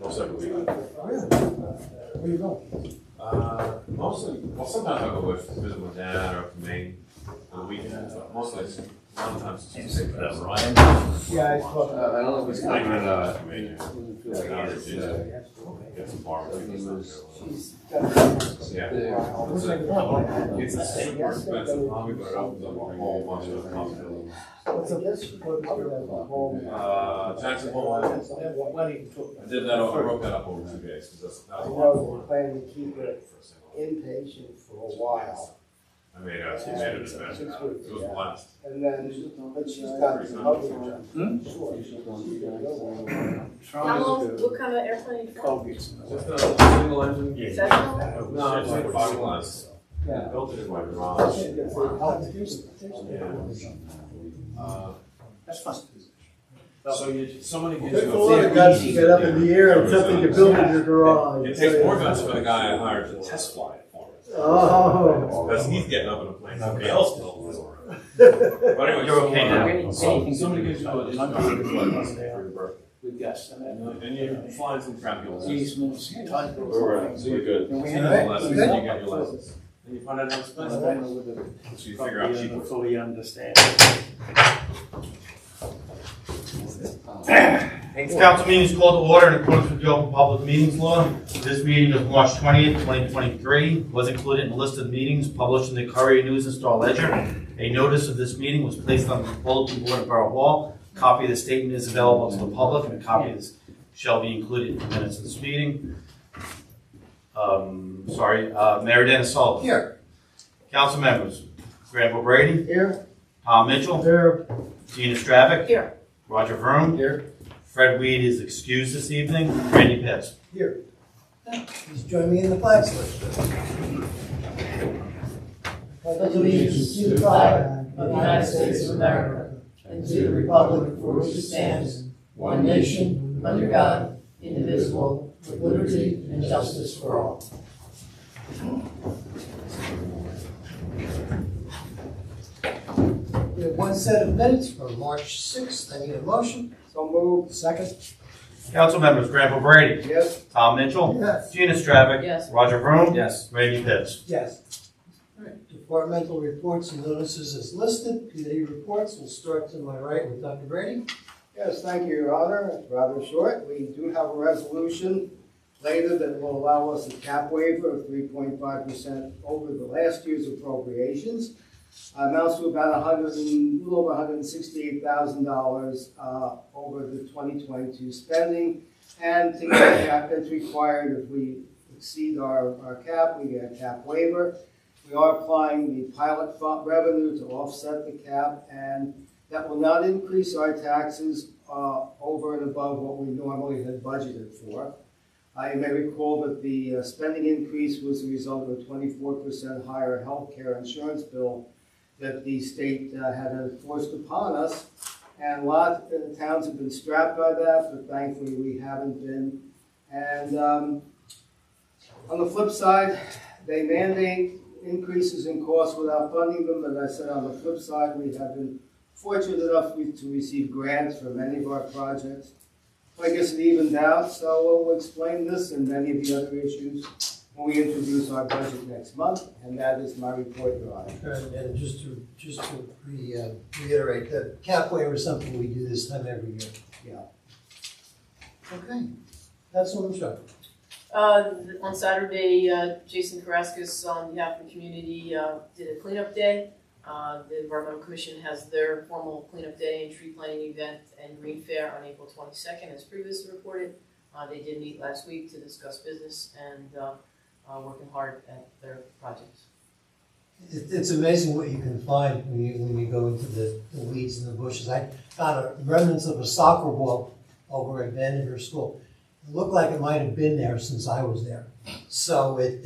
most every week. Really? Where you going? Mostly, well, sometimes I'll go visit my dad or up to Maine on the weekends, but mostly, a lot of times it's just Ryan. Yeah, I thought. I don't know if it's Like, coming or not. Get some barbecue and stuff. Yeah. It's It's a super expensive hobby, but it opens up a whole bunch of possibilities. What's up this? Jackson Hole, I did that, I wrote that up over 2 days, because that was a lot of We're fun. planning to keep it For a single. inpatient for a while. I made an adventure out of it. It was a blast. And then, but she's got some other jobs. Sure. How long, what kind of airplane? Just a single engine. Cessna? No, it's like fiberglass. Yeah. Built it in my garage. That's fun. So somebody gives There's you a lot of guts to get up in the air and something to build in your garage. It takes more guts for the guy I hired to test fly it for me. Oh. Because he's getting up in a plane, somebody else is over. But anyway, You're okay now. Somebody gives you an unlimited flight lesson for your birthday. With guests. And you fly some fabulous. So Easements, time. you're good. So you get your lessons, and you get your lessons. And you find out how expensive it is. So you figure out cheaper. Fully understand. This council meeting is called to order in accordance with the Open Public Meetings Law. This meeting of March 20th, 2023 was included in the list of meetings published in the Courier News and Star Ledger. A notice of this meeting was placed on the bulletin board in Borough Hall. A copy of the statement is available to the public, and a copy of this shall be included in the minutes of this meeting. Mayor Dennis Sullivan. Here. Council members, Granville Brady, Here. Tom Mitchell, Here. Gina Stravic, Here. Roger Vroom. Here. Fred Weed is excused this evening. Randy Pitts. Here. Please join me in the flag salute. Pledge allegiance to the flag of the United States of America and to the republic for which it stands, one nation, under God, indivisible, with liberty and justice for all. We have one set of minutes from March 6th. I need a motion. So moved. Second. Council members, Granville Brady, Yes. Tom Mitchell, Yes. Gina Stravic, Yes. Roger Vroom, Yes. Randy Pitts. Yes. All right. Departmental reports and notices as listed. Committee reports. We'll start to my right with Dr. Brady. Yes, thank you, Your Honor. It's rather short. We do have a resolution later that will allow us a cap waiver of 3.5% over the last year's appropriations. Amounts to about a little over $168,000 over the 2022 spending. And to get a cap that's required, if we exceed our cap, we get a cap waiver. We are applying the pilot fund revenue to offset the cap, and that will not increase our taxes over and above what we normally had budgeted for. You may recall that the spending increase was a result of a 24% higher health care insurance bill that the state had forced upon us. And a lot of towns have been strapped by that, but thankfully we haven't been. And on the flip side, they mandate increases in costs without funding them. But as I said, on the flip side, we have been fortunate enough to receive grants for many of our projects. I guess it evened out, so we'll explain this and many of the other issues when we introduce our budget next month, and that is my report, Your Honor. And just to reiterate, that cap waiver is something we do this time every year. Yeah. Okay. That's what I'm showing. On Saturday, Jason Karaskis, on behalf of the community, did a cleanup day. The Environmental Commission has their formal cleanup day and tree planting event and green fair on April 22nd, as previously reported. They did meet last week to discuss business and working hard at their projects. It's amazing what you can find when you go into the weeds and the bushes. I found remnants of a soccer ball over at Vandermeer School. It looked like it might have been there since I was there. So it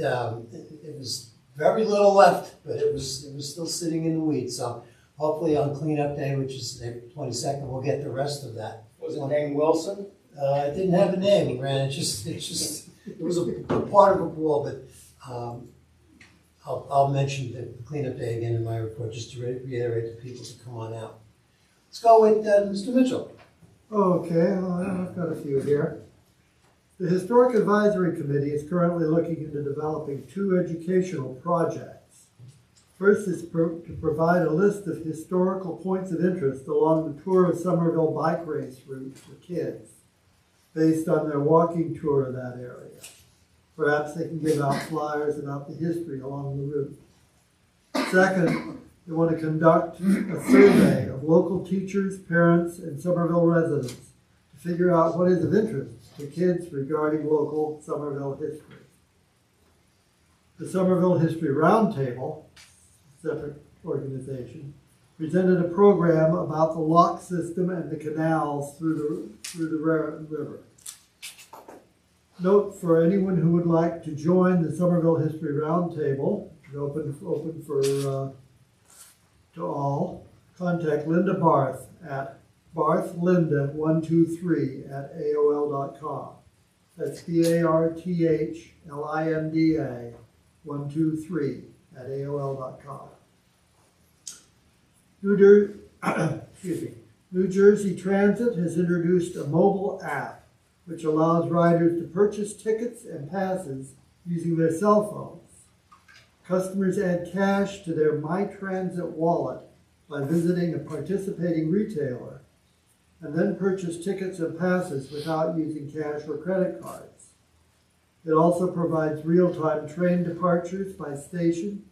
was very little left, but it was still sitting in the weeds. So hopefully on cleanup day, which is April 22nd, we'll get the rest of that. Was it named Wilson? It didn't have a name, Ran. It was a part of a wall, but I'll mention the cleanup day again in my report, just to reiterate to people to come on out. Let's go with Mr. Mitchell. Okay, well, I've got a few here. The Historic Advisory Committee is currently looking into developing 2 educational projects. First is to provide a list of historical points of interest along the Tour of Somerville bike race route for kids, based on their walking tour of that area. Perhaps they can give out flyers about the history along the route. Second, they want to conduct a survey of local teachers, parents, and Somerville residents to figure out what is of interest to kids regarding local Somerville history. The Somerville History Roundtable, a separate organization, presented a program about the lock system and the canals through the river. Note for anyone who would like to join the Somerville History Roundtable, it's open for to all, contact Linda Barth at barthlinda123@aol.com. That's BARTHLINDA 123@aol.com. New Jersey Transit has introduced a mobile app which allows riders to purchase tickets and passes using their cell phones. Customers add cash to their MyTransit wallet by visiting a participating retailer and then purchase tickets and passes without using cash or credit cards. It also provides real-time train departures by station,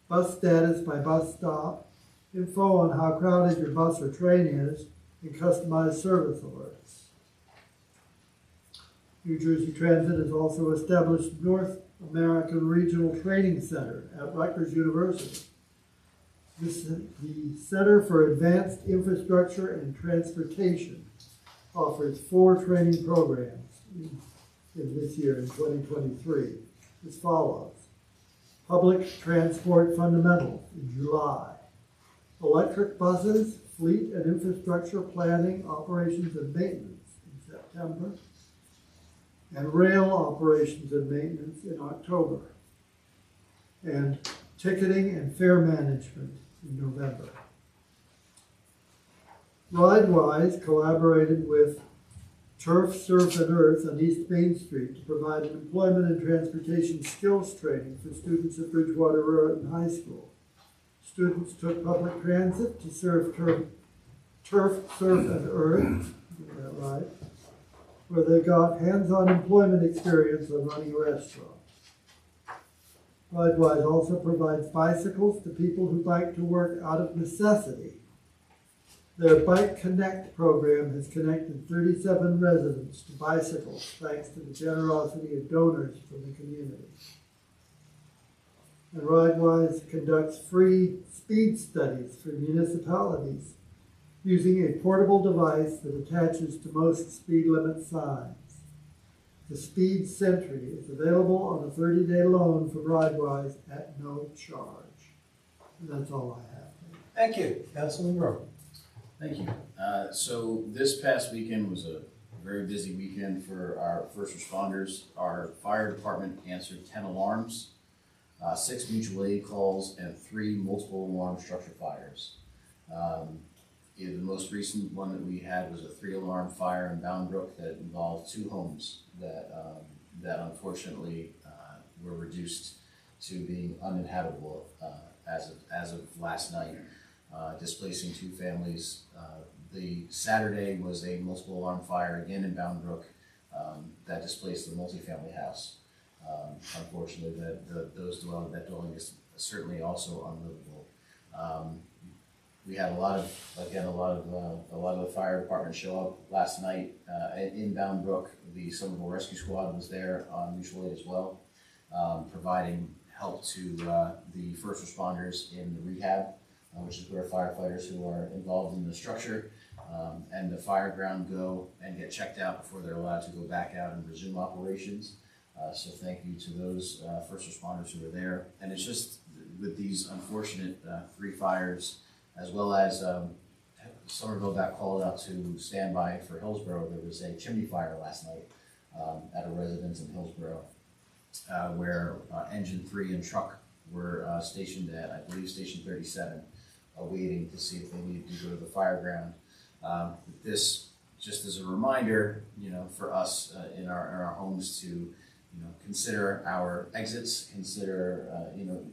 bus status by bus stop, info on how crowded your bus or train is, and customized service alerts. New Jersey Transit has also established North American Regional Training Center at Rutgers University. The Center for Advanced Infrastructure and Transportation offers 4 training programs in this year, in 2023, as follows. Public Transport Fundamentals in July. Electric Buses, Fleet and Infrastructure Planning, Operations and Maintenance in September. And Rail Operations and Maintenance in October. And Ticketing and Fare Management in November. RideWise collaborated with Turf, Surf, and Earth on East Main Street to provide an employment and transportation skills training for students at Bridgewater Ruritan High School. Students took public transit to serve Turf, Surf, and Earth, get that right, where they got hands-on employment experience on running a restaurant. RideWise also provides bicycles to people who bike to work out of necessity. Their Bike Connect program has connected 37 residents to bicycles thanks to the generosity of donors from the community. And RideWise conducts free speed studies for municipalities using a portable device that attaches to most speed limit signs. The Speed Sentry is available on a 30-day loan from RideWise at no charge. And that's all I have. Thank you, Councilman Borough. Thank you. So this past weekend was a very busy weekend for our first responders. Our fire department answered 10 alarms, 6 mutual aid calls, and 3 multiple alarm structure fires. The most recent one that we had was a 3-alarm fire in Bound Brook that involved 2 homes that unfortunately were reduced to being uninhabitable as of last night, displacing 2 families. The Saturday was a multiple alarm fire again in Bound Brook that displaced the multifamily house. Unfortunately, that dwelling is certainly also unlivable. We had a lot of the fire department show up last night in Bound Brook. The Somerville Rescue Squad was there on mutual aid as well, providing help to the first responders in the rehab, which is where firefighters who are involved in the structure and the fire ground go and get checked out before they're allowed to go back out and resume operations. So thank you to those first responders who were there. And it's just with these unfortunate 3 fires, as well as Somerville got called out to stand by for Hillsborough. There was a chimney fire last night at a residence in Hillsborough where engine 3 and truck were stationed at, I believe, station 37, waiting to see if they needed to go to the fire ground. This just as a reminder, for us in our homes to, consider our exits, consider,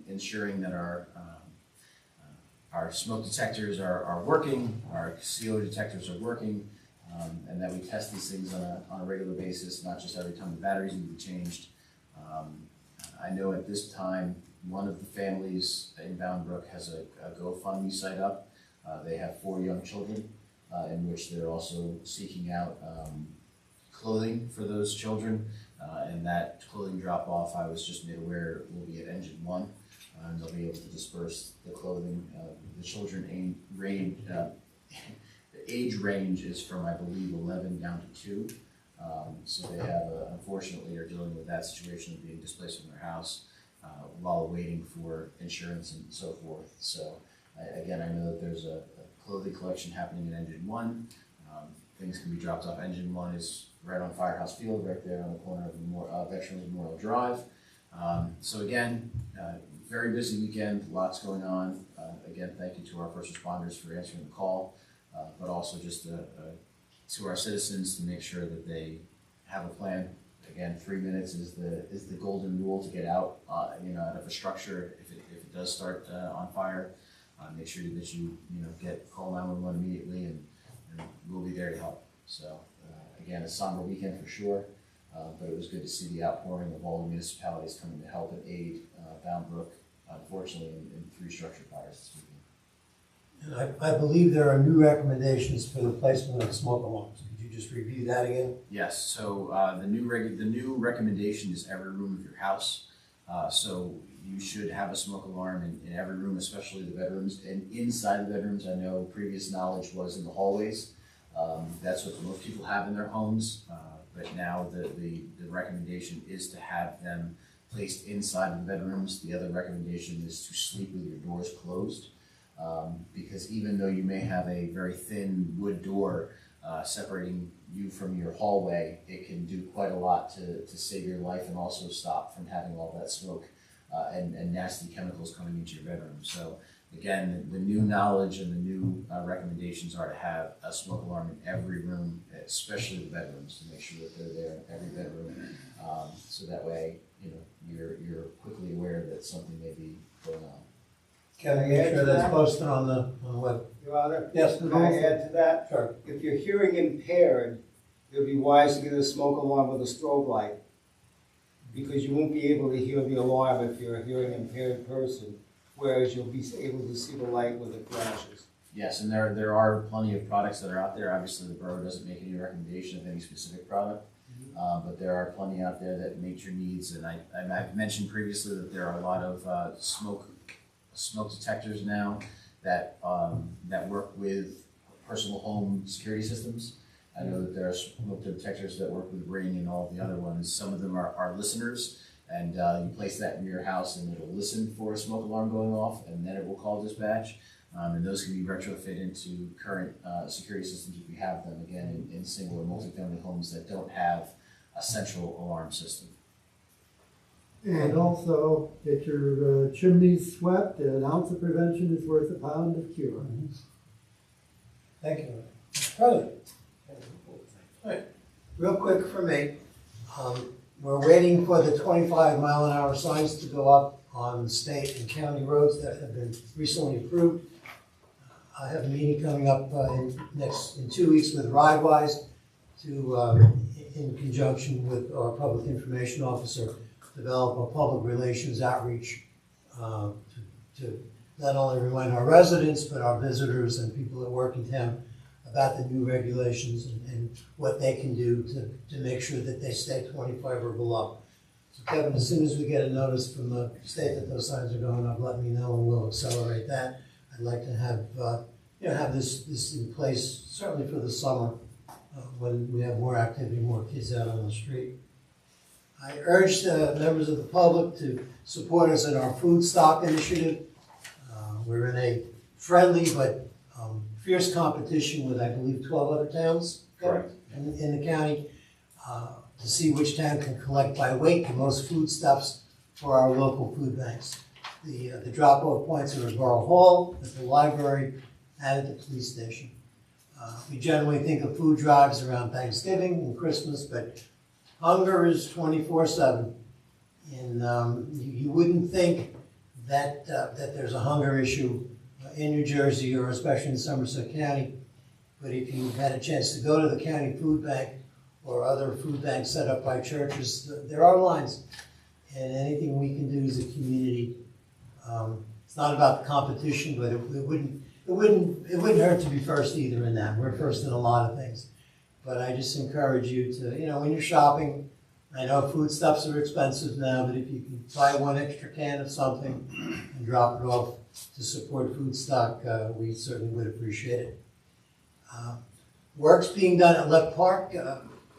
ensuring that our smoke detectors are working, our CO detectors are working, and that we test these things on a regular basis, not just every time the batteries need to be changed. I know at this time, one of the families in Bound Brook has a GoFundMe site up. They have 4 young children, in which they're also seeking out clothing for those children. And that clothing drop-off, I was just made aware, will be at Engine 1. And they'll be able to disperse the clothing. The children the age range is from, I believe, 11 down to 2. So they have, unfortunately, are dealing with that situation of being displaced from their house while waiting for insurance and so forth. So again, I know that there's a clothing collection happening in Engine 1. Things can be dropped off. Engine 1 is right on Firehouse Field, right there on the corner of Veterans Memorial Drive. So again, very busy weekend, lots going on. Again, thank you to our first responders for answering the call, but also just to our citizens to make sure that they have a plan. Again, 3 minutes is the golden rule to get out, out of a structure if it does start on fire. Make sure that you call 911 immediately, and we'll be there to help. So again, a somber weekend for sure, but it was good to see the outpouring of all the municipalities coming to help and aid Bound Brook, unfortunately, in 3 structure fires this weekend. And I believe there are new recommendations for the placement of smoke alarms. Could you just review that again? Yes. So the new recommendation is every room of your house. So you should have a smoke alarm in every room, especially the bedrooms. And inside the bedrooms, I know previous knowledge was in the hallways. That's what most people have in their homes. But now the recommendation is to have them placed inside the bedrooms. The other recommendation is to sleep with your doors closed. Because even though you may have a very thin wood door separating you from your hallway, it can do quite a lot to save your life and also stop from having all that smoke and nasty chemicals coming into your bedroom. So again, the new knowledge and the new recommendations are to have a smoke alarm in every room, especially the bedrooms, to make sure that they're there in every bedroom. So that way, you're quickly aware that something may be going on. Can I make sure that's posted on the web? Your Honor? Yes. Can I add to that? Sure. If you're hearing impaired, it would be wise to get a smoke alarm with a strobe light, because you won't be able to hear the alarm if you're a hearing impaired person, whereas you'll be able to see the light when it flashes. Yes, and there are plenty of products that are out there. Obviously, the borough doesn't make any recommendation of any specific product, but there are plenty out there that meet your needs. And I've mentioned previously that there are a lot of smoke detectors now that work with personal home security systems. I know that there are smoke detectors that work with Ring and all the other ones. Some of them are listeners, and you place that in your house and it'll listen for a smoke alarm going off, and then it will call dispatch. And those can be retrofit into current security systems if we have them, again, in single or multifamily homes that don't have a central alarm system. And also, get your chimneys swept. An ounce of prevention is worth a pound of cure. Thank you. Charlie? Right. Real quick for me, we're waiting for the 25-mile-an-hour signs to go up on state and county roads that have been recently approved. I have a meeting coming up in 2 weeks with RideWise to, in conjunction with our public information officer, develop a public relations outreach to not only remind our residents, but our visitors and people that work in town about the new regulations and what they can do to make sure that they stay 25 or below. So Kevin, as soon as we get a notice from the state that those signs are going up, let me know and we'll accelerate that. I'd like to have have this in place certainly for the summer when we have more activity, more kids out on the street. I urge members of the public to support us in our food stock initiative. We're in a friendly but fierce competition with, I believe, 12 other towns in the county to see which town can collect by weight the most foodstuffs for our local food banks. The drop-off points are at Borough Hall, at the library, and at the police station. We generally think of food drives around Thanksgiving and Christmas, but hunger is 24/7. And you wouldn't think that there's a hunger issue in New Jersey, or especially in Somerset County. But if you've had a chance to go to the county food bank or other food banks set up by churches, there are lines. And anything we can do as a community, it's not about the competition, but it wouldn't hurt to be first either in that. We're first in a lot of things. But I just encourage you to, when you're shopping, I know foodstuffs are expensive now, but if you can buy one extra can of something and drop it off to support food stock, we certainly would appreciate it. Work's being done at Leck Park.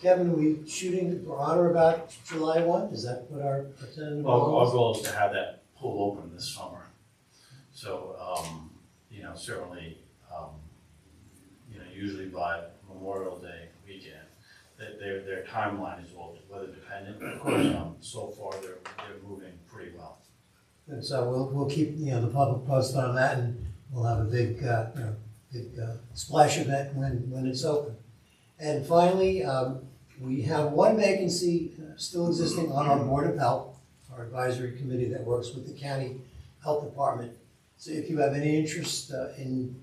Kevin, are we shooting for honor about July 1? Is that what our tentative goal Our is? goal is to have that pool open this summer. So, certainly, usually by Memorial Day weekend, their timeline is all weather dependent. Of course, so far they're moving pretty well. And so we'll keep, the public posted on that, and we'll have a big splash event when it's open. And finally, we have one vacancy still existing on our Board of Health, our advisory committee that works with the county health department. So if you have any interest in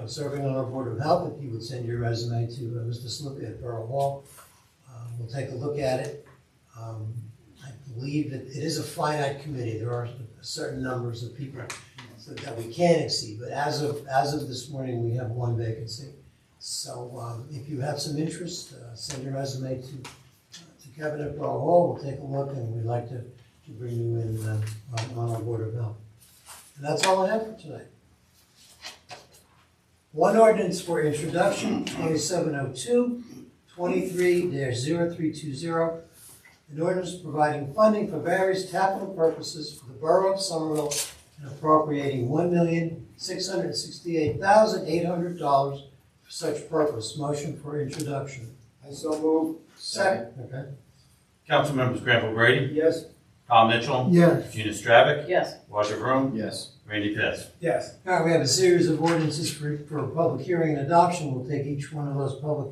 serving on our Board of Health, if you would send your resume to Mr. Sluka at Borough Hall, we'll take a look at it. I believe that it is a finite committee. There are certain numbers of people that we can exceed, but as of this morning, we have one vacancy. So if you have some interest, send your resume to Kevin at Borough Hall. We'll take a look, and we'd like to bring you in on our Board of Health. And that's all I have for tonight. One ordinance for introduction, 2702, 23-0320. An ordinance providing funding for various capital purposes for the Borough of Somerville and appropriating $1,668,800 for such purpose. Motion for introduction. I so move. Second. Okay. Council members Granville Brady, Yes. Tom Mitchell, Yes. Gina Stravic, Yes. Roger Vroom, Yes. Randy Pitts. Yes. All right, we have a series of ordinances for public hearing and adoption. We'll take each one of those public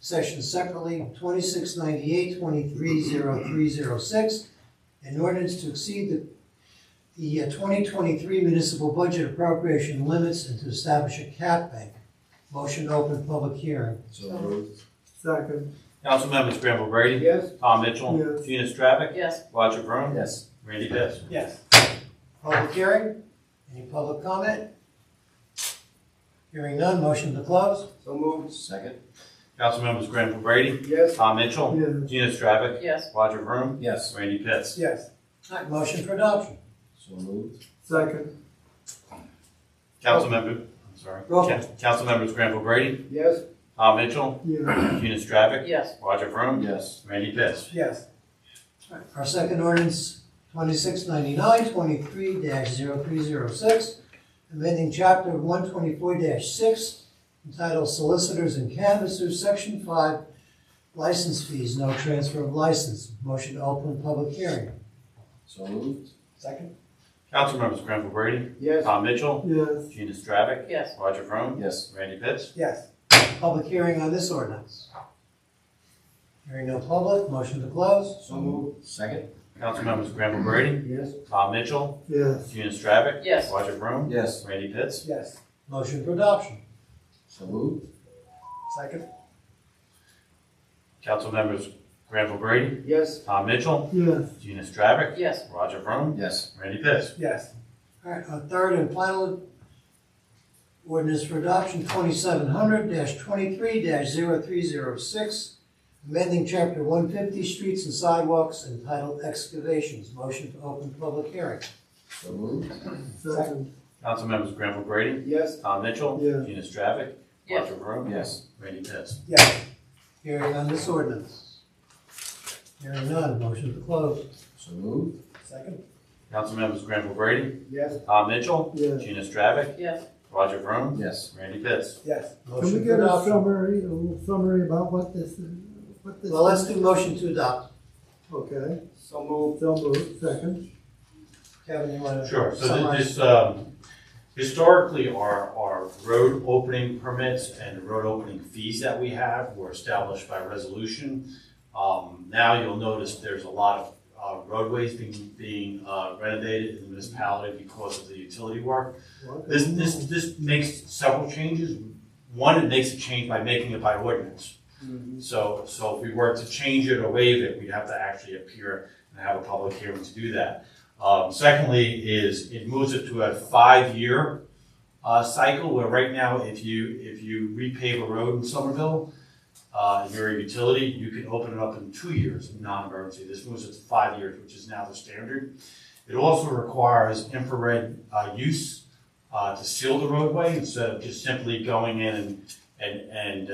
sessions separately. 2698, 230306, an ordinance to exceed the 2023 municipal budget appropriation limits and to establish a cap bank. Motion to open public hearing. So moved. Second. Council members Granville Brady, Yes. Tom Mitchell, Yes. Gina Stravic, Yes. Roger Vroom, Yes. Randy Pitts. Yes. Public hearing? Any public comment? Hearing none, motion to close? So moved. Second. Council members Granville Brady, Yes. Tom Mitchell, Yes. Gina Stravic, Yes. Roger Vroom, Yes. Randy Pitts. Yes. All right, motion for adoption. So moved. Second. Council members Granville Brady, Yes. Tom Mitchell, Yes. Gina Stravic, Yes. Roger Vroom, Yes. Randy Pitts. Yes. All right, our second ordinance, 2699, 23-0306, amending chapter 124-6, entitled Solicitors and Canvassers, Section 5, License Fees, no transfer of license. Motion to open public hearing. So moved. Second. Council members Granville Brady, Yes. Tom Mitchell, Yes. Gina Stravic, Yes. Roger Vroom, Yes. Randy Pitts. Yes. Public hearing on this ordinance. Hearing no public, motion to close. So moved. Second. Council members Granville Brady, Yes. Tom Mitchell, Yes. Gina Stravic, Yes. Roger Vroom, Yes. Randy Pitts. Yes. Motion for adoption. So moved. Second. Council members Granville Brady, Yes. Tom Mitchell, Yes. Gina Stravic, Yes. Roger Vroom, Yes. Randy Pitts. Yes. All right, our third and final ordinance for adoption, 2700-23-0306, amending chapter 150, Streets and Sidewalks, entitled Excavations. Motion to open public hearing. So moved. Second. Council members Granville Brady, Yes. Tom Mitchell, Yes. Gina Stravic, Yes. Roger Vroom, Yes. Randy Pitts. Yes. Hearing on this ordinance. Hearing none, motion to close. So moved. Second. Council members Granville Brady, Yes. Tom Mitchell, Yes. Gina Stravic, Yes. Roger Vroom, Yes. Randy Pitts. Yes. Can we Motion for get a adoption. little summary about what this is? Well, let's do motion to adopt. Okay. So moved. So moved. Second. Kevin, you want to Sure, so summarize? this Historically, our road opening permits and road opening fees that we have were established by resolution. Now you'll notice there's a lot of roadways being renovated in the municipality because of the utility work. This makes several changes. One, it makes a change by making it by ordinance. So if we were to change it or waive it, we'd have to actually appear and have a public hearing to do that. Secondly, is it moves it to a 5-year cycle, where right now, if you repave a road in Somerville, you're a utility, you can open it up in 2 years in non-emergency. This moves it to 5 years, which is now the standard. It also requires infrared use to seal the roadway instead of just simply going in and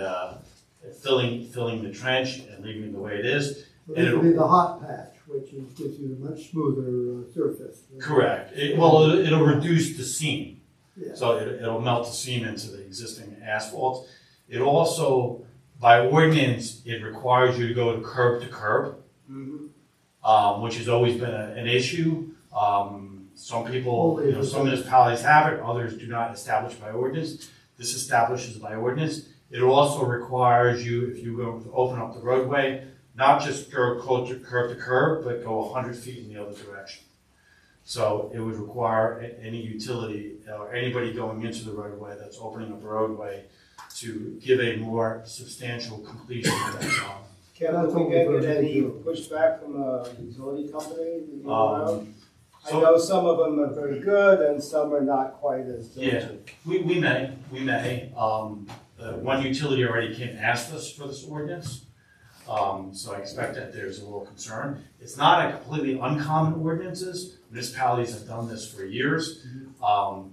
filling the trench and leaving it the way it is. This will be the hot patch, which gives you a much smoother surface. Correct. It'll reduce the seam. Yeah. So it'll melt the seam into the existing asphalt. It also, by ordinance, it requires you to go to curb, which has always been an issue. Some people, some municipalities have it, others do not establish by ordinance. This establishes by ordinance. It also requires you, if you go to open up the roadway, not just go curb to curb, but go 100 feet in the other direction. So it would require any utility or anybody going into the roadway that's opening up the roadway to give a more substantial completion of that job. Kevin, we get any pushback from a utility company? I know some of them are very good and some are not quite as diligent. Yeah, we may. One utility already came and asked us for this ordinance. So I expect that there's a little concern. It's not a completely uncommon ordinances. Municipalities have done this for years.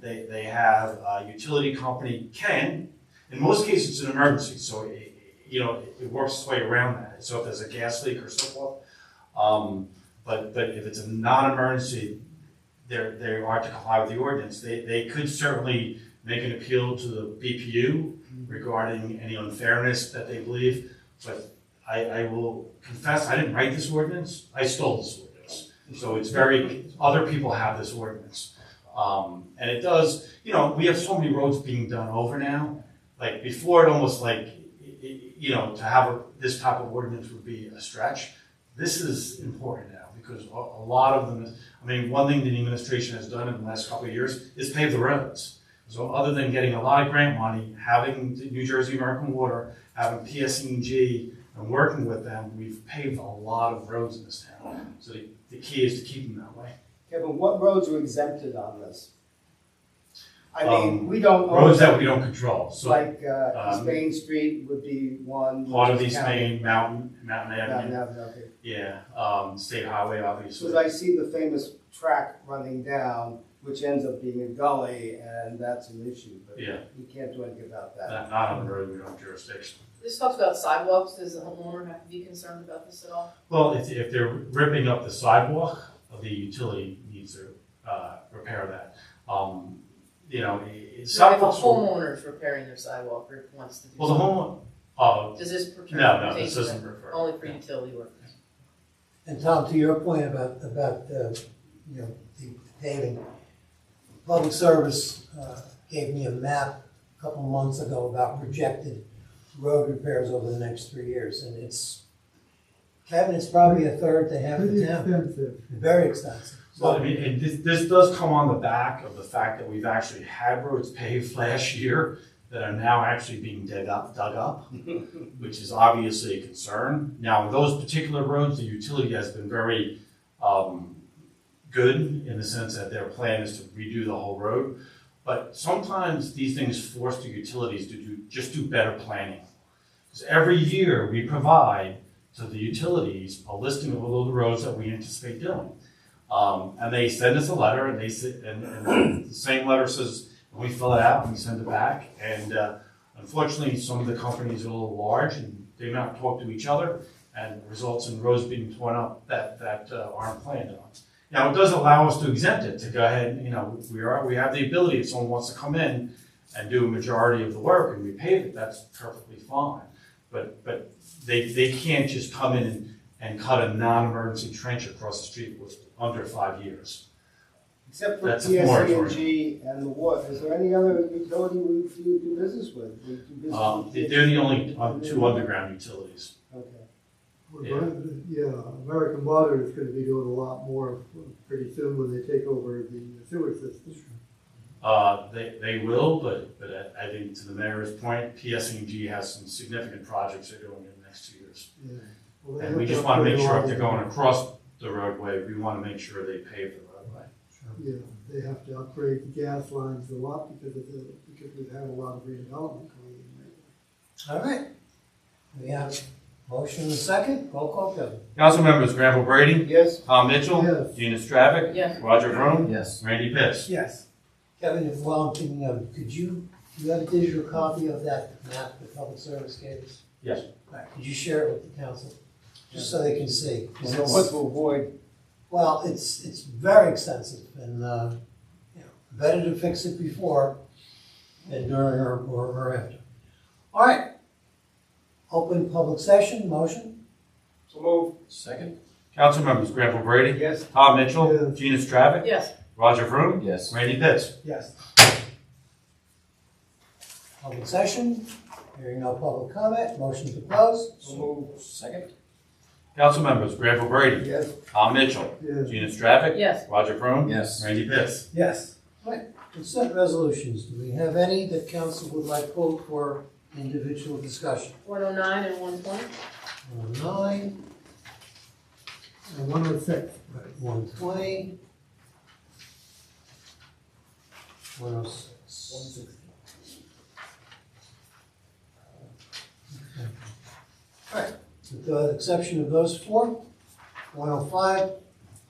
They have a utility company can, in most cases it's an emergency, so it works its way around that. So if there's a gas leak or so forth, but if it's a non-emergency, they are to comply with the ordinance. They could certainly make an appeal to the BPU regarding any unfairness that they believe, but I will confess, I didn't write this ordinance. I stole this ordinance. So it's other people have this ordinance. And it does, we have so many roads being done over now. Like before, it almost to have this type of ordinance would be a stretch. This is important now because a lot of them, one thing the administration has done in the last couple of years is pave the roads. So other than getting a lot of grant money, having New Jersey American Water, having PSE&G, and working with them, we've paved a lot of roads in this town. So the key is to keep them that way. Kevin, what roads are exempted on this? We don't own roads that we don't control. So like East Main Street would be one. Part of East Main, Mountain Avenue. Okay. Yeah, State Highway, obviously. Because I see the famous track running down, which ends up being a gully, and that's an issue. But yeah, you can't do anything about that. Not on the road, we don't have jurisdiction. This talks about sidewalks. Does the homeowner have to be concerned about this at all? Well, if they're ripping up the sidewalk, the utility needs to repair that. So if a homeowner is repairing their sidewalk or wants to do the homeowner. Does this pertain? No, this doesn't refer. Only for utility workers. And Tom, to your point about the paving, Public Service gave me a map a couple months ago about projected road repairs over the next 3 years, and Kevin, it's probably a third to half the town. Expensive. Very expensive. Well, and this does come on the back of the fact that we've actually had roads paved last year that are now actually being dug up, which is obviously a concern. Now, those particular roads, the utility has been very good in the sense that their plan is to redo the whole road. But sometimes these things force the utilities to do better planning. Because every year we provide to the utilities a listing of all the roads that we anticipate doing. And they send us a letter, and and the same letter says, we fill it out and we send it back. And unfortunately, some of the companies are a little large and they may not talk to each other, and it results in roads being torn up that aren't planned on. Now, it does allow us to exempt it, to go ahead, we have the ability, if someone wants to come in and do a majority of the work and repave it, that's perfectly fine. But they can't just come in and cut a non-emergency trench across the street with under 5 years. Except for That's a moratorium. PSE&G and the water, is there any other utility we do business with? We do business with They're the only two underground utilities. Okay. Yeah, American Water is gonna be doing a lot more pretty soon when they take over the sewer system. They will, but I think to the mayor's point, PSE&G has some significant projects they're doing in the next 2 years. Yeah. Well, they And we have to just want to upgrade make a sure lot if they're of going across the roadway, we want to make sure they pave the roadway. Yeah, they have to upgrade the gas lines a lot because we've had a lot of redevelopment going in lately. All right. We have motion and a second. Roll call, Kevin. Council members Granville Brady, Yes, Tom Mitchell, Yes. Gina Stravic, Yes. Roger Vroom, Yes. Randy Pitts. Yes. Kevin, if while I'm thinking of, do you have a digital copy of that map the public service gave us? Yes. All right, could you share it with the council? Just so they can see. 'Cause so it's- what to avoid, Well, it's very extensive and, better to fix it before than during or after. All right. Open public session, motion? so move, Second? Council members Granville Brady, yes, Tom Mitchell, Yes. Gina Stravic, Yes. Roger Vroom, Yes. Randy Pitts. Yes. Public session, hearing no public comment, motion to close? so move, Second? Council members Granville Brady, Yes. Tom Mitchell, Yes. Gina Stravic, Yes. Roger Vroom, Yes. Randy Pitts. Yes. Consent resolutions, do we have any that council would like pulled for individual discussion? 109 and 120. 109, And 106. 120, 106. 160. All right, with the exception of those four, 105,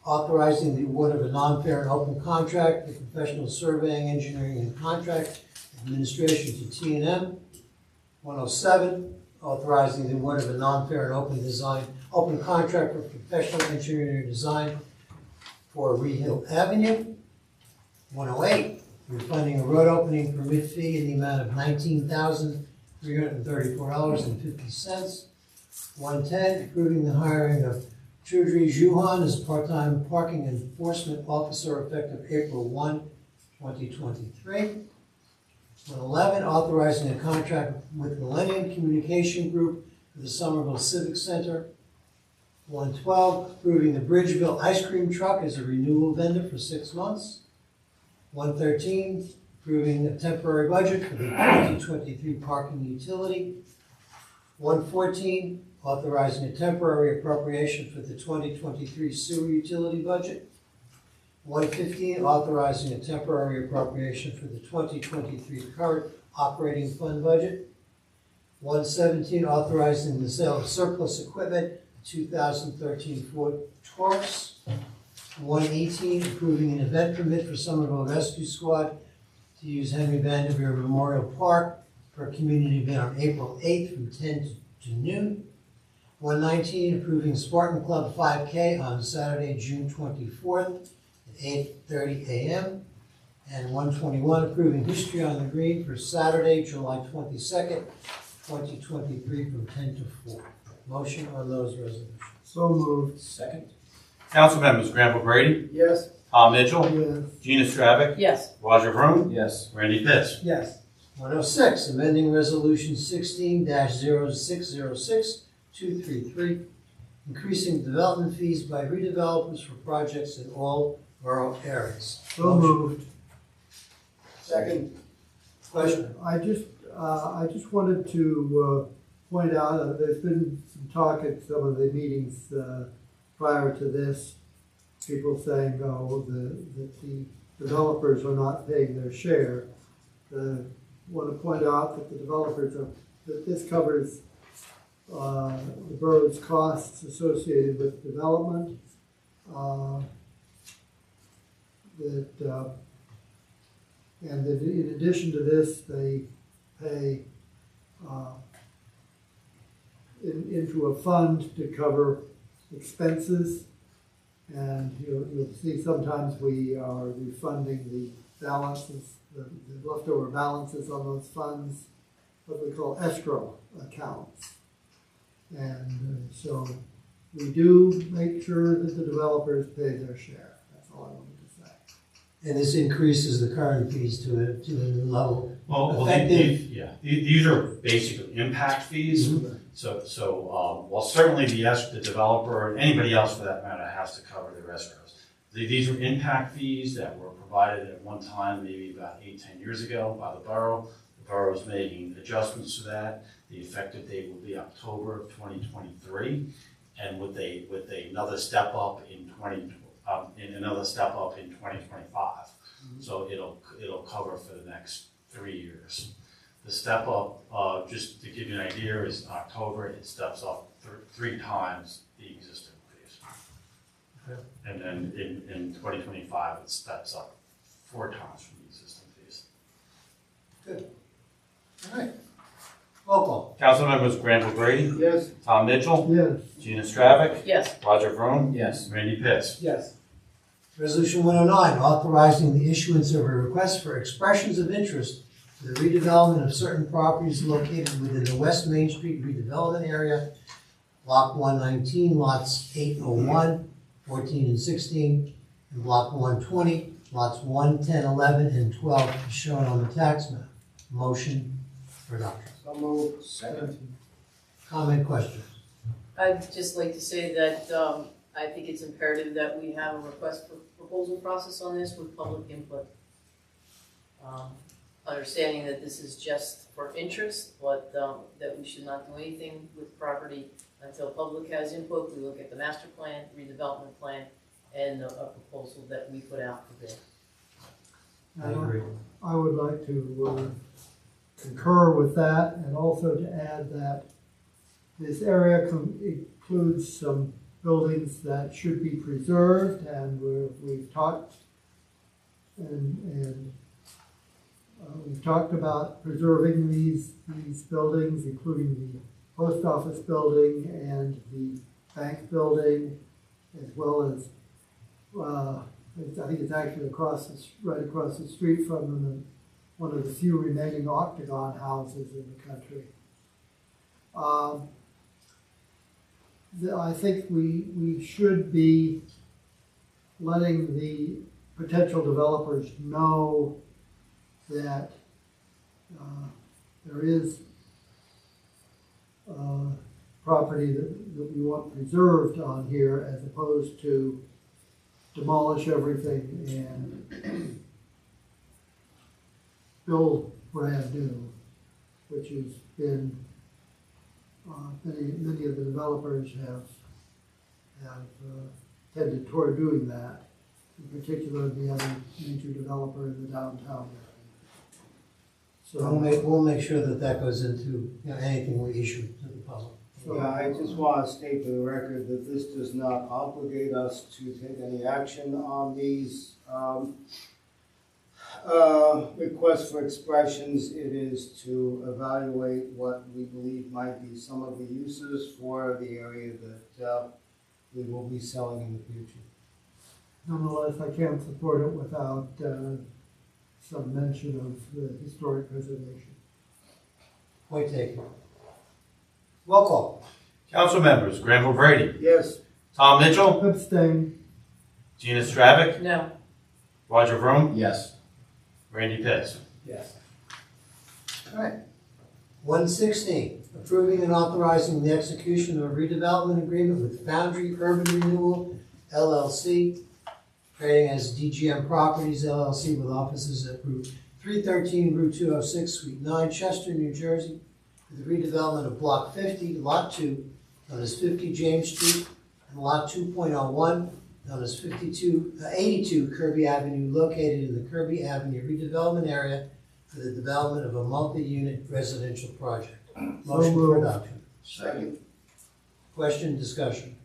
authorizing the award of a non-fair and open contract for professional surveying, engineering, and contract administration to T&M. 107, authorizing the award of a non-fair and open contract for professional engineering design for Reed Hill Avenue. 108, refunding a road opening permit fee in the amount of $19,334.50. 110, approving the hiring of Chudri Juhan as part-time parking enforcement officer effective April 1, 2023. 111, authorizing a contract with Millennium Communication Group for the Somerville Civic Center. 112, approving the Bridgeville Ice Cream Truck as a renewal vendor for 6 months. 113, approving a temporary budget for the 2023 parking utility. 114, authorizing a temporary appropriation for the 2023 sewer utility budget. 115, authorizing a temporary appropriation for the 2023 current operating fund budget. 117, authorizing the sale of surplus equipment, 2013 Ford Taurus. 118, approving an event permit for Somerville Rescue Squad to use Henry Vanderveer Memorial Park for a community event on April 8th from 10 to noon. 119, approving Spartan Club 5K on Saturday, June 24th at 8:30 a.m. And 121, approving History on the Green for Saturday, July 22nd, 2023 from 10 to 4. Motion on those resolutions. So moved. Second? Council members Granville Brady, yes, Tom Mitchell, Yes. Gina Stravic, Yes. Roger Vroom, Yes. Randy Pitts. Yes. 106, amending Resolution 16-0606-233, increasing development fees by redevelopers for projects in all borough areas. So moved. second, Question? I just wanted to point out, there's been some talk at some of the meetings prior to this, people saying, that the developers are not paying their share. Want to point out that the developers that this covers the borough's costs associated with development. And that in addition to this, they pay into a fund to cover expenses. And you'll see sometimes we are refunding the balances, the leftover balances on those funds, what we call escrow accounts. And so we do make sure that the developers pay their share. That's all I wanted to say. And this increases the current fees to a new level. Well, Effective. these are basically impact fees. While certainly the developer, and anybody else for that matter, has to cover their escrows. These are impact fees that were provided at one time, maybe about 8-10 years ago by the borough. The borough is making adjustments to that. The effective date will be October of 2023, and with another step up in 2025. So it'll cover for the next 3 years. The step up, just to give you an idea, is October. It steps up 3 times the existing fees, and then in 2025 it steps up 4 times from the existing fees. Good. All right. Roll call. Council members Granville Brady, Yes. Tom Mitchell, Yes. Gina Stravic, Yes. Roger Vroom, Yes. Randy Pitts. Yes. Resolution 109, authorizing the issuance of a request for expressions of interest for the redevelopment of certain properties located within the West Main Street redevelopment area, Block 119, lots 801, 14, and 16, and Block 120, lots 1, 10, 11, and 12, as shown on the tax map. Motion for adoption. So moved. Second. Comment, questions? I'd just like to say that I think it's imperative that we have a request for proposal process on this with public input. Understanding that this is just for interest, but that we should not do anything with property until public has input. We look at the master plan, redevelopment plan, and a proposal that we put out for bid. I agree. I would like to concur with that, and also to add that this area includes some buildings that should be preserved, and we've talked we've talked about preserving these buildings, including the post office building and the bank building, as well as I think it's actually right across the street from them, one of the few remaining octagon houses in the country. I think we should be letting the potential developers know that there is property that we want preserved on here, as opposed to demolish everything and build brand new, which has been many of the developers have tended toward doing that. In particular, the other major developer in the downtown area. So We'll make sure that goes into anything we issue to the public. Yeah, I just want to state for the record that this does not obligate us to take any action on these requests for expressions. It is to evaluate what we believe might be some of the uses for the area that we will be selling in the future. nonetheless, I can't support it without some mention of the historic preservation. Point taken. Roll call. Council members Granville Brady, Yes. Tom Mitchell, Abstain. Gina Stravic, No. Roger Vroom, Yes. Randy Pitts. Yes. All right. 116, approving and authorizing the execution of a redevelopment agreement with Foundry Urban Renewal LLC, trading as DGM Properties LLC with offices at Route 313, Route 206, Suite 9, Chester, New Jersey, for the redevelopment of Block 50, Lot 2, known as 50 James Street, and Lot 2.01, known as 82 Kirby Avenue, located in the Kirby Avenue redevelopment area for the development of a multi-unit residential project. Motion for adoption. Second. Question, discussion.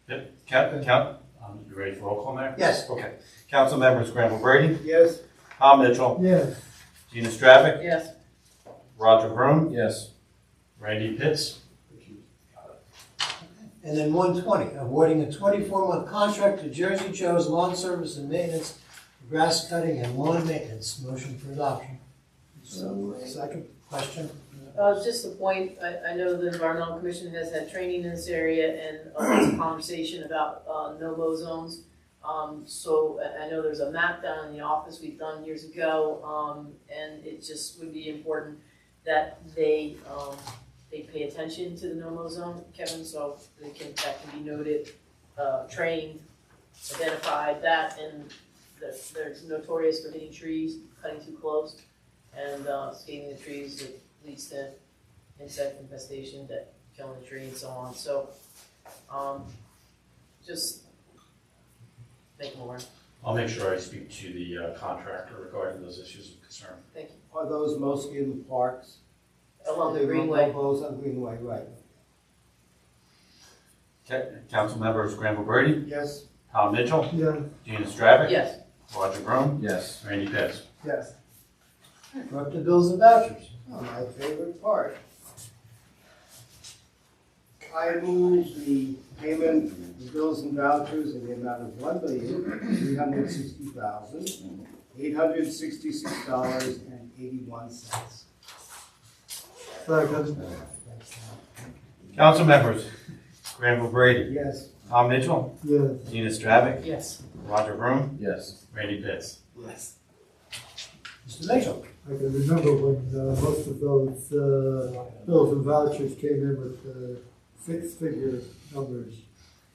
Yep. You ready for roll call now? Yes. Okay. Council members Granville Brady, Yes. Tom Mitchell, Yes. Gina Stravic, Yes. Roger Vroom, Yes. Randy Pitts. And then 120, awarding a 24-month contract to Jersey Joe's Lawn Service and Maintenance for grass cutting and lawn maintenance. Motion for adoption. So, Second. Question? Just a point, I know the Environmental Commission has had training in this area and lots of conversation about no-mow zones. So I know there's a map down in the office we've done years ago, and it just would be important that they pay attention to the no-mow zone, Kevin, so that can be noted, trained, identified that, and they're notorious for hitting trees, cutting too close, and scaling the trees that leads to insect infestation, that killing the tree and so on. So, just make them aware. I'll make sure I speak to the contractor regarding those issues of concern. Thank you. Are those mostly in the parks? Along the They greenway. Those on Greenway, right. Okay, council members Granville Brady, Yes? Tom Mitchell, Yeah, Gina Stravic, Yes. Roger Vroom, Yes. Randy Pitts. Yes. We're up to bills and vouchers. Oh, my favorite part. I move the payment of bills and vouchers in the amount of $1,360,866.81. second, Council members Granville Brady, Yes. Tom Mitchell, yes. Gina Stravic, Yes. Roger Vroom, Yes. Randy Pitts. Yes. Mr. Mitchell? I can remember when most of those bills and vouchers came in with six-figure numbers.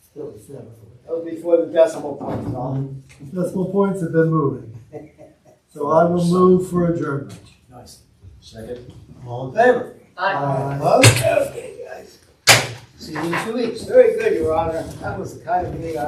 Still seven. That was before the decimal point, Tom. Decimal points have been moving. So I will move for adjournment. Nice. Second. All in favor? Aye. Opposed? Okay, guys. See you in 2 weeks. Very good, Your Honor. That was the kind of meeting I